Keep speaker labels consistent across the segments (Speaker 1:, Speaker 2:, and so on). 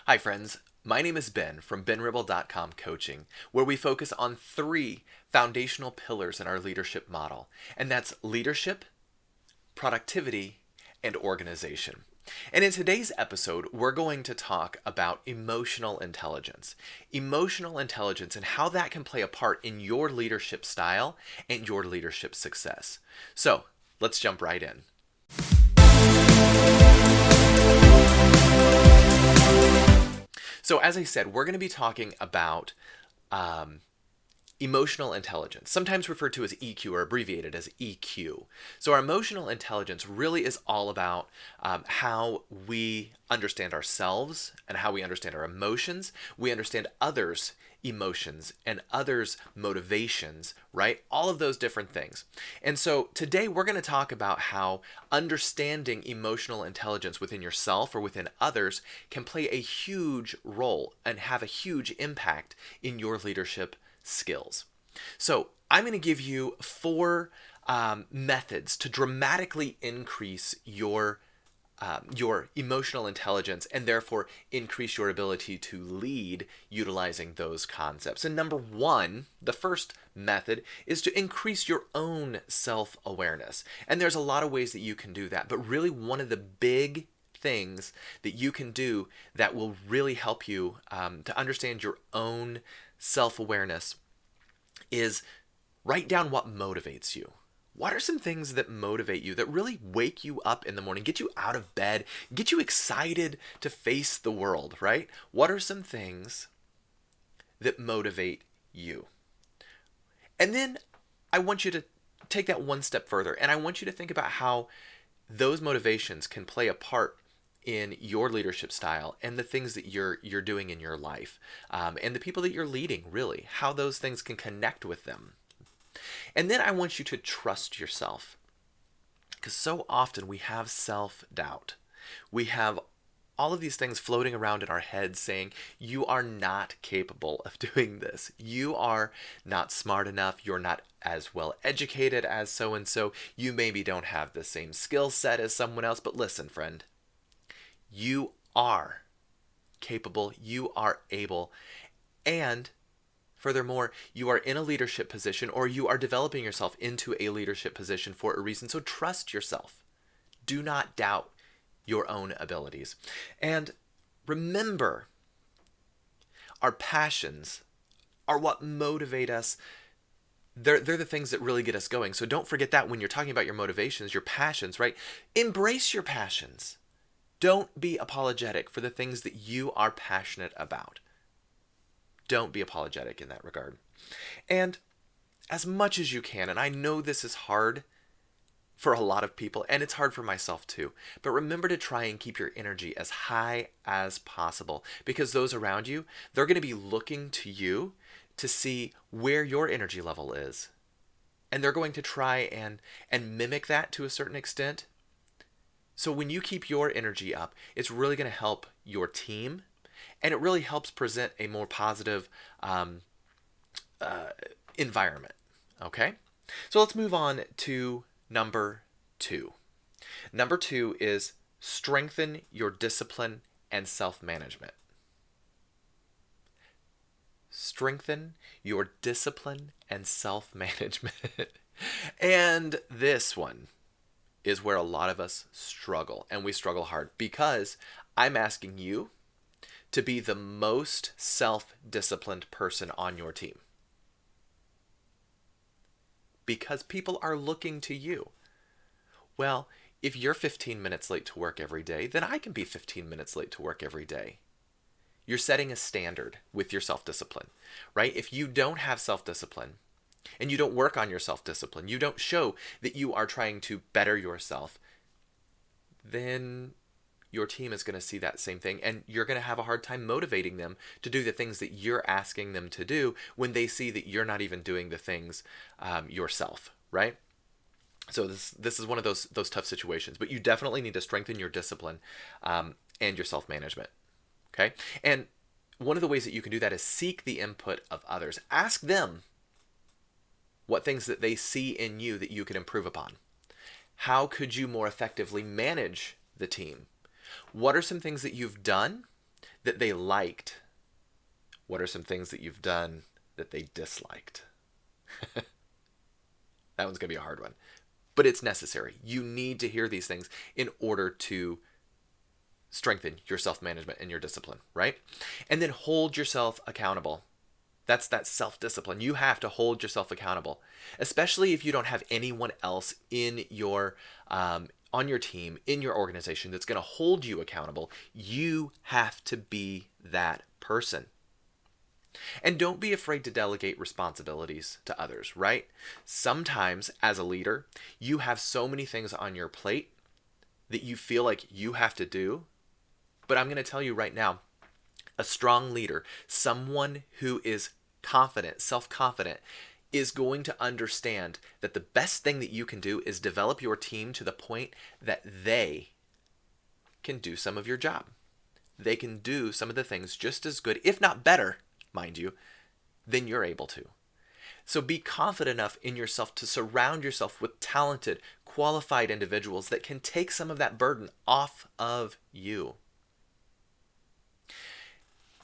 Speaker 1: Hi friends, my name is Ben from benribble.com Coaching, where we focus on three foundational pillars in our leadership model, and that's leadership, productivity, and organization. And in today's episode, we're going to talk about emotional intelligence. Emotional intelligence and how that can play a part in your leadership style and your leadership success. So, let's jump right in. So as I said, we're going to be talking about emotional intelligence, sometimes referred to as EQ or abbreviated as EQ. So our emotional intelligence really is all about how we understand ourselves and how we understand our emotions. We understand others' emotions and others' motivations, right? All of those different things. And so today we're going to talk about how understanding emotional intelligence within yourself or within others can play a huge role and have a huge impact in your leadership skills. So I'm going to give you four methods to dramatically increase your emotional intelligence and therefore increase your ability to lead utilizing those concepts. And number one, the first method is to increase your own self-awareness. And there's a lot of ways that you can do that, but really one of the big things that you can do that will really help you to understand your own self-awareness is write down what motivates you. What are some things that motivate you, that really wake you up in the morning, get you out of bed, get you excited to face the world, right? What are some things that motivate you? And then I want you to take that one step further, and I want you to think about how those motivations can play a part in your leadership style and the things that you're doing in your life, and the people that you're leading, really, how those things can connect with them. And then I want you to trust yourself, because so often we have self-doubt. We have all of these things floating around in our heads saying, you are not capable of doing this. You are not smart enough. You're not as well educated as so-and-so. You maybe don't have the same skill set as someone else. But listen, friend, you are capable. You are able. And furthermore, you are in a leadership position, or you are developing yourself into a leadership position for a reason. So trust yourself. Do not doubt your own abilities. And remember, our passions are what motivate us. They're the things that really get us going. So don't forget that when you're talking about your motivations, your passions, right? Embrace your passions. Don't be apologetic for the things that you are passionate about. Don't be apologetic in that regard. And as much as you can, and I know this is hard for a lot of people, and it's hard for myself too, but remember to try and keep your energy as high as possible, because those around you, they're going to be looking to you to see where your energy level is. And they're going to try and mimic that to a certain extent. So when you keep your energy up, it's really going to help your team, and it really helps present a more positive environment. Okay? So let's move on to number two. Number two is strengthen your discipline and self-management. Strengthen your discipline and self-management. And this one is where a lot of us struggle, and we struggle hard, because I'm asking you to be the most self-disciplined person on your team. Because people are looking to you. Well, if you're 15 minutes late to work every day, then I can be 15 minutes late to work every day. You're setting a standard with your self-discipline, right? If you don't have self-discipline, and you don't work on your self-discipline, you don't show that you are trying to better yourself, then your team is going to see that same thing, and you're going to have a hard time motivating them to do the things that you're asking them to do when they see that you're not even doing the things yourself, right? So this is one of those tough situations, but you definitely need to strengthen your discipline and your self-management, okay? And one of the ways that you can do that is seek the input of others. Ask them what things that they see in you that you can improve upon. How could you more effectively manage the team? What are some things that you've done that they liked, what are some things that you've done that they disliked? That one's going to be a hard one. But it's necessary. You need to hear these things in order to strengthen your self-management and your discipline, right? And then hold yourself accountable. That's that self-discipline. You have to hold yourself accountable, especially if you don't have anyone else in your on your team, in your organization that's going to hold you accountable. You have to be that person. And don't be afraid to delegate responsibilities to others, right? Sometimes as a leader, you have so many things on your plate that you feel like you have to do. But I'm going to tell you right now, a strong leader, someone who is confident, self-confident, is going to understand that the best thing that you can do is develop your team to the point that they can do some of your job. They can do some of the things just as good, if not better, mind you, than you're able to. So be confident enough in yourself to surround yourself with talented, qualified individuals that can take some of that burden off of you.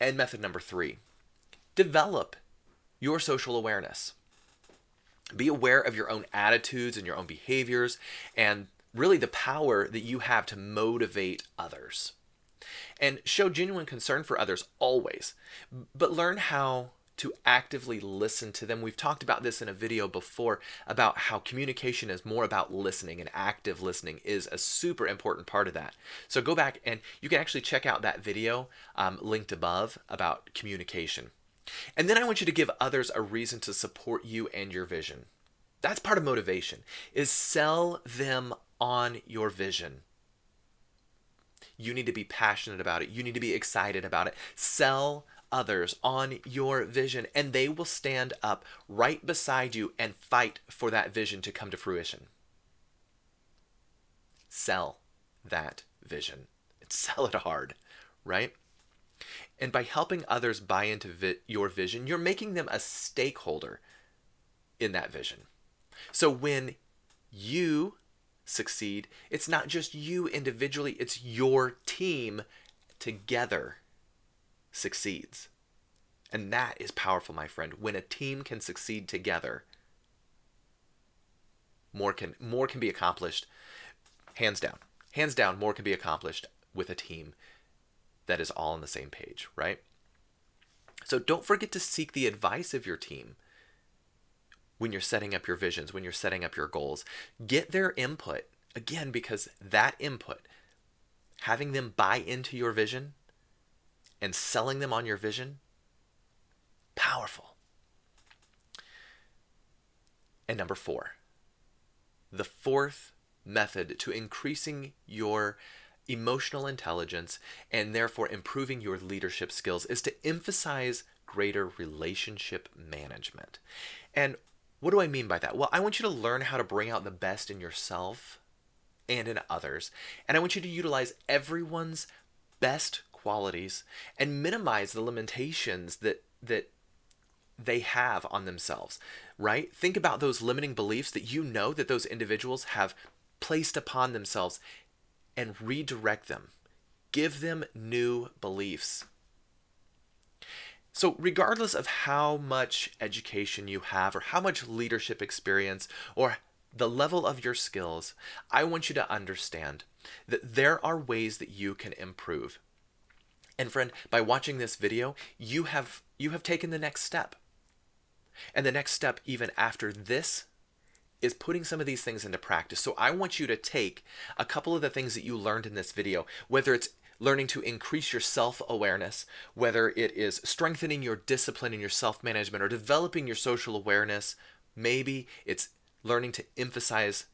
Speaker 1: And method number 3, develop your social awareness. Be aware of your own attitudes and your own behaviors and really the power that you have to motivate others. And show genuine concern for others always, but learn how to actively listen to them. We've talked about this in a video before about how communication is more about listening, and active listening is a super important part of that. So go back and you can actually check out that video linked above about communication. And then I want you to give others a reason to support you and your vision. That's part of motivation, is sell them on your vision. You need to be passionate about it. You need to be excited about it. Sell others on your vision, and they will stand up right beside you and fight for that vision to come to fruition. Sell that vision. And sell it hard, right? And by helping others buy into your vision, you're making them a stakeholder in that vision. So when you succeed, it's not just you individually, it's your team together succeeds. And that is powerful, my friend. When a team can succeed together, more can be accomplished. Hands down. Hands down, more can be accomplished with a team that is all on the same page, right? So don't forget to seek the advice of your team when you're setting up your visions, when you're setting up your goals. Get their input, again, because that input, having them buy into your vision and selling them on your vision, powerful. And number 4, the 4th method to increasing your emotional intelligence and therefore improving your leadership skills is to emphasize greater relationship management. And what do I mean by that? Well, I want you to learn how to bring out the best in yourself and in others. And I want you to utilize everyone's best qualities and minimize the limitations that they have on themselves, right? Think about those limiting beliefs that you know that those individuals have placed upon themselves and redirect them. Give them new beliefs. So regardless of how much education you have or how much leadership experience or the level of your skills, I want you to understand that there are ways that you can improve. And friend, by watching this video, you have taken the next step. And the next step, even after this, is putting some of these things into practice. So I want you to take a couple of the things that you learned in this video, whether it's learning to increase your self-awareness, whether it is strengthening your discipline and your self-management or developing your social awareness. Maybe it's learning to emphasize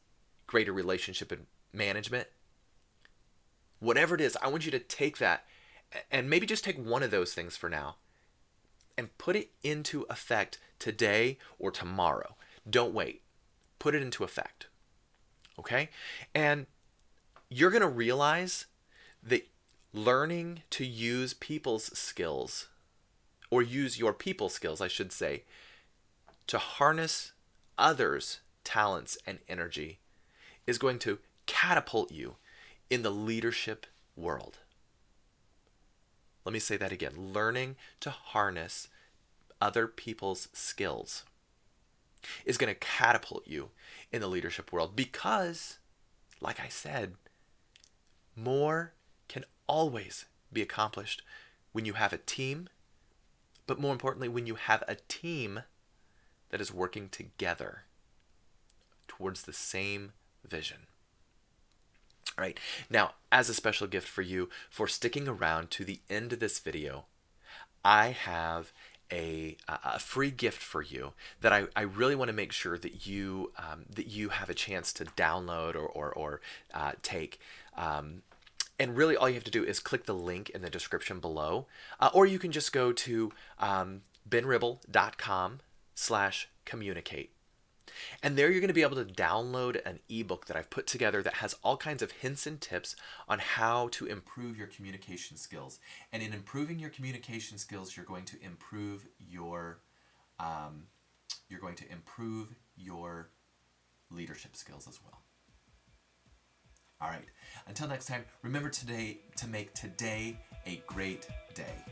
Speaker 1: greater relationship and management. Whatever it is, I want you to take that and maybe just take one of those things for now and put it into effect today or tomorrow. Don't wait. Put it into effect. Okay? And you're going to realize that learning to use people's skills, or use your people skills, I should say, to harness others' talents and energy is going to catapult you in the leadership world. Let me say that again. Learning to harness other people's skills is going to catapult you in the leadership world because, like I said, more can always be accomplished when you have a team, but more importantly, when you have a team that is working together towards the same vision. All right, now, as a special gift for you for sticking around to the end of this video, I have a free gift for you that I really want to make sure that you have a chance to download or take. And really all you have to do is click the link in the description below, or you can just go to benribble.com/communicate. And there you're going to be able to download an ebook that I've put together that has all kinds of hints and tips on how to improve your communication skills. And in improving your communication skills, you're going to improve your leadership skills as well. All right. Until next time, remember today to make today a great day.